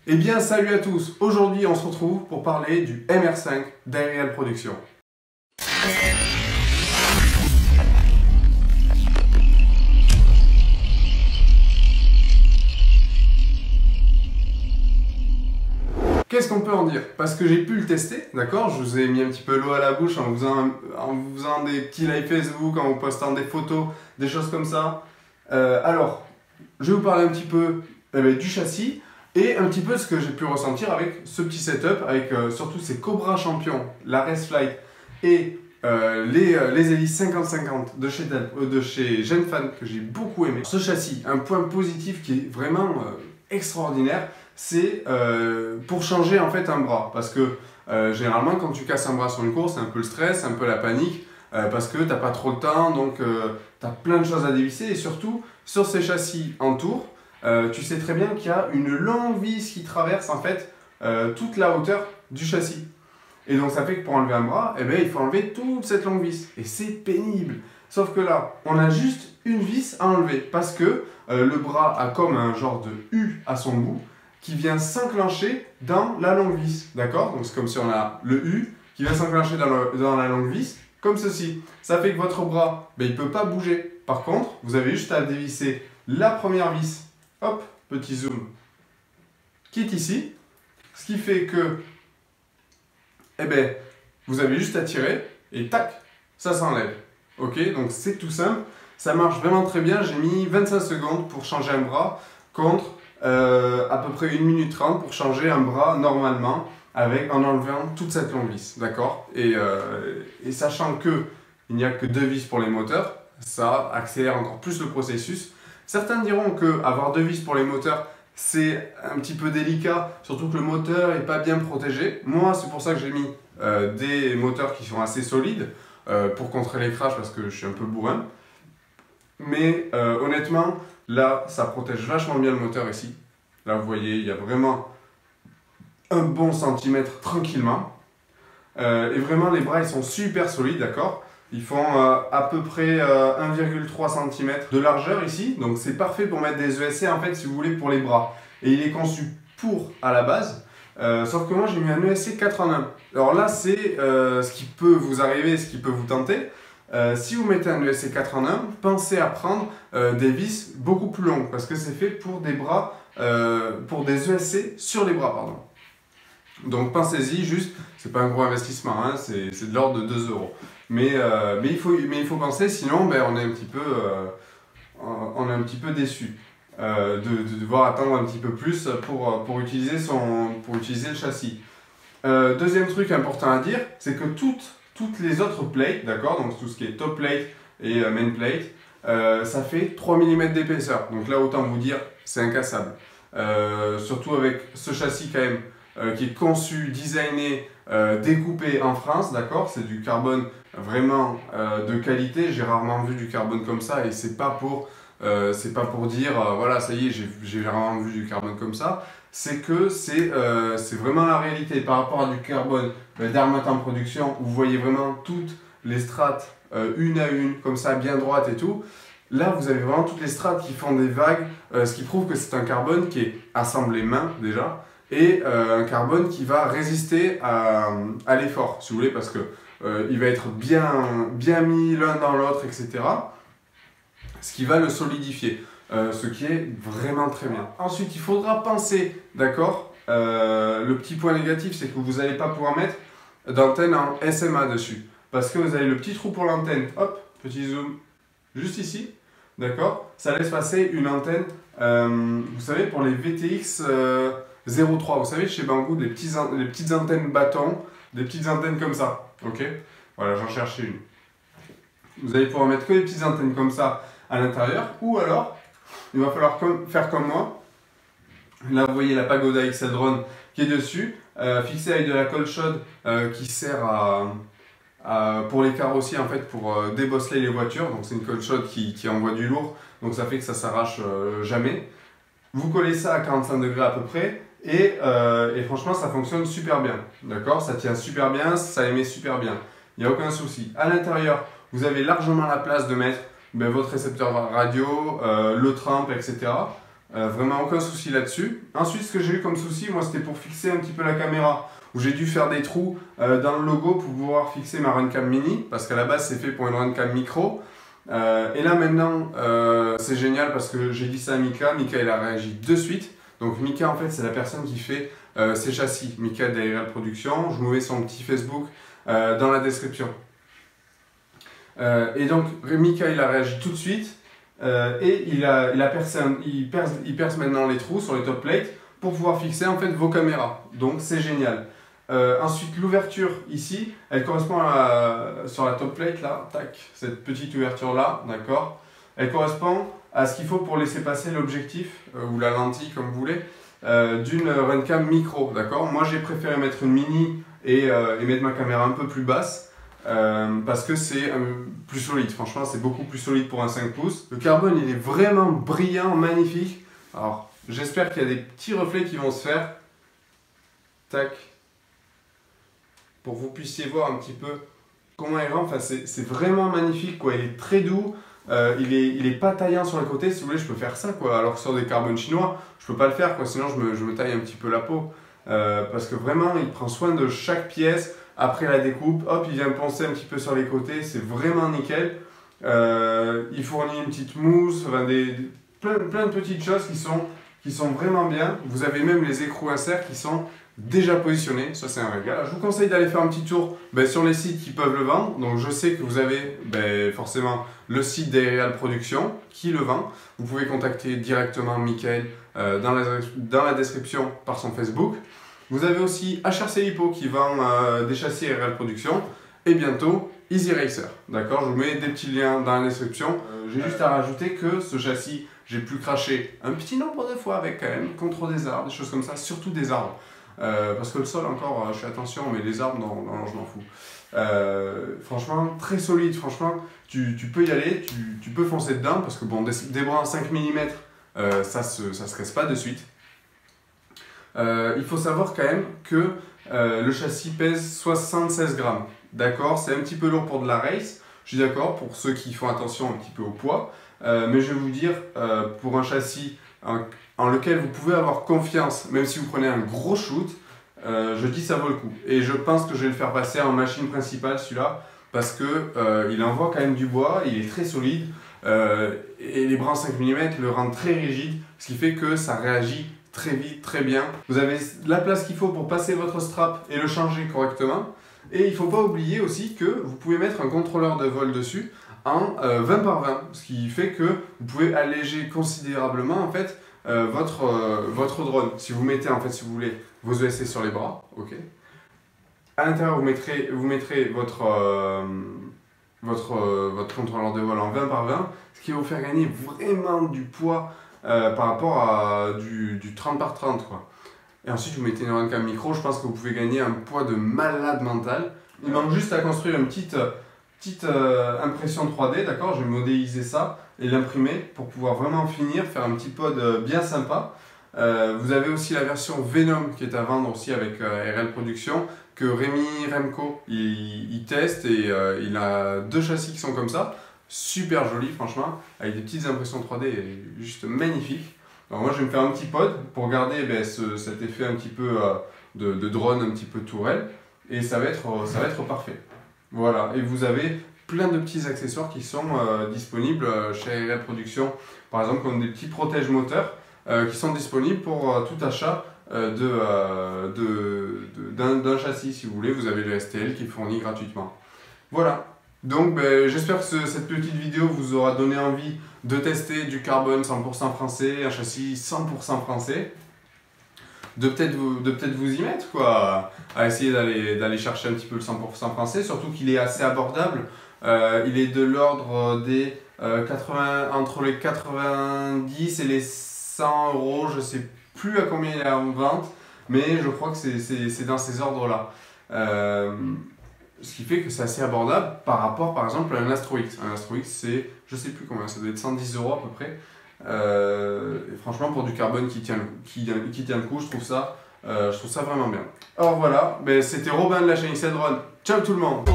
Eh bien, salut à tous! Aujourd'hui, on se retrouve pour parler du MR5 d'Aerial Production. Qu'est-ce qu'on peut en dire? Parce que j'ai pu le tester, d'accord? Je vous ai mis un petit peu l'eau à la bouche en vous faisant des petits live Facebook, en vous postant des photos, des choses comme ça. Alors, je vais vous parler un petit peu du châssis et un petit peu ce que j'ai pu ressentir avec ce petit setup, avec surtout ces Cobra Champion, la Raceflight et les hélices 50-50 de chez Genfan que j'ai beaucoup aimé. Ce châssis, un point positif qui est vraiment extraordinaire, c'est pour changer en fait un bras. Parce que généralement quand tu casses un bras sur une course, c'est un peu le stress, un peu la panique, parce que t'as pas trop le temps, donc tu as plein de choses à dévisser. Et surtout, sur ces châssis en tour, tu sais très bien qu'il y a une longue vis qui traverse en fait toute la hauteur du châssis. Et donc ça fait que pour enlever un bras, eh ben, il faut enlever toute cette longue vis. Et c'est pénible. Sauf que là, on a juste une vis à enlever parce que le bras a comme un genre de U à son bout qui vient s'enclencher dans la longue vis. D'accord? Donc c'est comme si on a le U qui vient s'enclencher dans la longue vis, comme ceci. Ça fait que votre bras, ben, il ne peut pas bouger. Par contre, vous avez juste à dévisser la première vis. Hop, petit zoom, qui est ici. Ce qui fait que eh ben, vous avez juste à tirer et tac, ça s'enlève. Ok, donc c'est tout simple. Ça marche vraiment très bien. J'ai mis 25 secondes pour changer un bras contre à peu près 1 minute 30 pour changer un bras normalement en enlevant toute cette longue vis. D'accord, et sachant qu'il n'y a que 2 vis pour les moteurs, ça accélère encore plus le processus. Certains diront qu'avoir 2 vis pour les moteurs, c'est un petit peu délicat, surtout que le moteur n'est pas bien protégé. Moi, c'est pour ça que j'ai mis des moteurs qui sont assez solides pour contrer les crashs parce que je suis un peu bourrin. Mais honnêtement, là, ça protège vachement bien le moteur ici. Là, vous voyez, il y a vraiment un bon centimètre tranquillement. Et vraiment, les bras, ils sont super solides, d'accord? Ils font à peu près 1,3 cm de largeur ici. Donc c'est parfait pour mettre des ESC en fait si vous voulez pour les bras. Et il est conçu pour à la base. Sauf que moi j'ai mis un ESC 4 en 1. Alors là c'est ce qui peut vous arriver, ce qui peut vous tenter. Si vous mettez un ESC 4 en 1, pensez à prendre des vis beaucoup plus longues. Parce que c'est fait pour des bras, pour des ESC sur les bras, pardon. Donc pensez-y, juste, c'est pas un gros investissement, hein, c'est de l'ordre de 2 €. Mais il faut penser, sinon ben, on est un petit peu déçu de devoir attendre un petit peu plus pour utiliser le châssis. Deuxième truc important à dire, c'est que toutes les autres plates, d'accord, donc tout ce qui est top plate et main plate, ça fait 3 mm d'épaisseur. Donc là, autant vous dire, c'est incassable. Surtout avec ce châssis quand même, qui est conçu, designé, découpé en France, d'accord? C'est du carbone vraiment de qualité. J'ai rarement vu du carbone comme ça et c'est pas pour dire voilà, ça y est, j'ai rarement vu du carbone comme ça. C'est que c'est vraiment la réalité par rapport à du carbone d'Armat en production où vous voyez vraiment toutes les strates une à une, comme ça, bien droite et tout. Là, vous avez vraiment toutes les strates qui font des vagues, ce qui prouve que c'est un carbone qui est assemblé main déjà, et un carbone qui va résister à l'effort, si vous voulez, parce que il va être bien mis l'un dans l'autre, etc. Ce qui va le solidifier, ce qui est vraiment très bien. Ensuite, il faudra penser, d'accord, le petit point négatif, c'est que vous n'allez pas pouvoir mettre d'antenne en SMA dessus, parce que vous avez le petit trou pour l'antenne, hop, petit zoom, juste ici, d'accord, ça laisse passer une antenne, vous savez, pour les VTX 03, vous savez, chez Banggood, les petites antennes bâtons, des petites antennes comme ça, ok? Voilà, j'en cherchais une. Vous allez pouvoir mettre que des petites antennes comme ça à l'intérieur, ou alors, il va falloir faire comme moi. Là, vous voyez la Pagoda XL Drone qui est dessus, fixée avec de la colle chaude qui sert pour les carrossiers, en fait, pour débosseler les voitures. Donc, c'est une colle chaude qui envoie du lourd, donc ça fait que ça s'arrache jamais. Vous collez ça à 45 degrés à peu près, et franchement, ça fonctionne super bien. D'accord? Ça tient super bien, ça émet super bien. Il n'y a aucun souci. À l'intérieur, vous avez largement la place de mettre votre récepteur radio, le tramp, etc. Vraiment aucun souci là-dessus. Ensuite, ce que j'ai eu comme souci, moi, c'était pour fixer un petit peu la caméra, où j'ai dû faire des trous dans le logo pour pouvoir fixer ma Runcam Mini, parce qu'à la base, c'est fait pour une Runcam Micro. Et là, maintenant, c'est génial parce que j'ai dit ça à Mika. Mika, il a réagi de suite. Donc, Mika, en fait, c'est la personne qui fait ces châssis. Mika d'ARL Production. Je vous mets son petit Facebook dans la description. Et donc, Mika, il a réagi tout de suite. Et il perce maintenant les trous sur les top plates pour pouvoir fixer en fait vos caméras. Donc c'est génial. Ensuite l'ouverture ici, elle correspond sur la top plate là, tac, cette petite ouverture là, d'accord. Elle correspond à ce qu'il faut pour laisser passer l'objectif ou la lentille comme vous voulez d'une Runcam Micro, d'accord. Moi j'ai préféré mettre une mini et mettre ma caméra un peu plus basse. Parce que c'est plus solide, franchement c'est beaucoup plus solide pour un 5 pouces. Le carbone il est vraiment brillant, magnifique. Alors j'espère qu'il y a des petits reflets qui vont se faire. Tac. Pour que vous puissiez voir un petit peu comment il rend. Enfin, c'est vraiment magnifique quoi. Il est très doux, il est pas taillant sur les côtés. Si vous voulez je peux faire ça quoi. Alors que sur des carbones chinois je peux pas le faire quoi. Sinon je me taille un petit peu la peau. Parce que vraiment il prend soin de chaque pièce. Après la découpe, hop, il vient poncer un petit peu sur les côtés, c'est vraiment nickel. Il fournit une petite mousse, enfin plein de petites choses qui sont vraiment bien. Vous avez même les écrous inserts qui sont déjà positionnés, ça c'est un régal. Je vous conseille d'aller faire un petit tour sur les sites qui peuvent le vendre. Donc je sais que vous avez forcément le site d'ARL Production qui le vend. Vous pouvez contacter directement Mickaël dans la description par son Facebook. Vous avez aussi HRC Lipo qui vend des châssis ARL Production et bientôt Easy Racer. D'accord, je vous mets des petits liens dans la description. J'ai juste à rajouter que ce châssis, j'ai pu cracher un petit nombre de fois avec quand même contre des arbres, des choses comme ça, surtout des arbres. Parce que le sol encore, je fais attention, mais les arbres, non je m'en fous. Franchement, très solide, franchement, tu peux y aller, tu peux foncer dedans parce que bon, des bras en 5 mm, ça se casse pas de suite. Il faut savoir quand même que le châssis pèse 76 grammes. D'accord, c'est un petit peu lourd pour de la race. Je suis d'accord pour ceux qui font attention un petit peu au poids. Mais je vais vous dire, pour un châssis en lequel vous pouvez avoir confiance, même si vous prenez un gros shoot, je dis ça vaut le coup. Et je pense que je vais le faire passer en machine principale celui-là, parce que il envoie quand même du bois, il est très solide. Et les bras en 5 mm le rendent très rigide, ce qui fait que ça réagit très vite, très bien. Vous avez la place qu'il faut pour passer votre strap et le changer correctement. Et il ne faut pas oublier aussi que vous pouvez mettre un contrôleur de vol dessus en 20 par 20, ce qui fait que vous pouvez alléger considérablement en fait votre drone. Si vous mettez en fait, si vous voulez, vos ESC sur les bras, ok. À l'intérieur vous mettrez votre contrôleur de vol en 20 par 20, ce qui va vous faire gagner vraiment du poids par rapport à du 30 par 30 quoi. Et ensuite vous mettez une Runcam Micro, je pense que vous pouvez gagner un poids de malade mental. Il manque juste à construire une petite impression 3D, d'accord. Je vais modéliser ça et l'imprimer pour pouvoir vraiment finir, faire un petit pod bien sympa. Vous avez aussi la version Venom qui est à vendre aussi avec ARL Production, que Rémi Remco il teste et il a 2 châssis qui sont comme ça. Super joli franchement, avec des petites impressions 3D juste magnifiques. Alors moi je vais me faire un petit pod pour garder cet effet un petit peu de drone, un petit peu tourelle, et ça va être parfait. Voilà, et vous avez plein de petits accessoires qui sont disponibles chez ARL Production, par exemple comme des petits protèges moteurs qui sont disponibles pour tout achat d'un châssis. Si vous voulez, vous avez le STL qui est fourni gratuitement. Voilà. Donc j'espère que cette petite vidéo vous aura donné envie de tester du carbone 100% français, un châssis 100% français, de peut-être vous y mettre quoi, à essayer d'aller chercher un petit peu le 100% français, surtout qu'il est assez abordable. Il est de l'ordre des entre les 90 et les 100 euros, je sais plus à combien il est en vente, mais je crois que c'est dans ces ordres là. Ce qui fait que c'est assez abordable par rapport par exemple à un Astro X. Un Astro X c'est, je sais plus combien, ça doit être 110 € à peu près. Et franchement pour du carbone qui tient le coup, je trouve ça vraiment bien. Alors voilà, c'était Robin de la chaîne XL-Drone. Ciao tout le monde!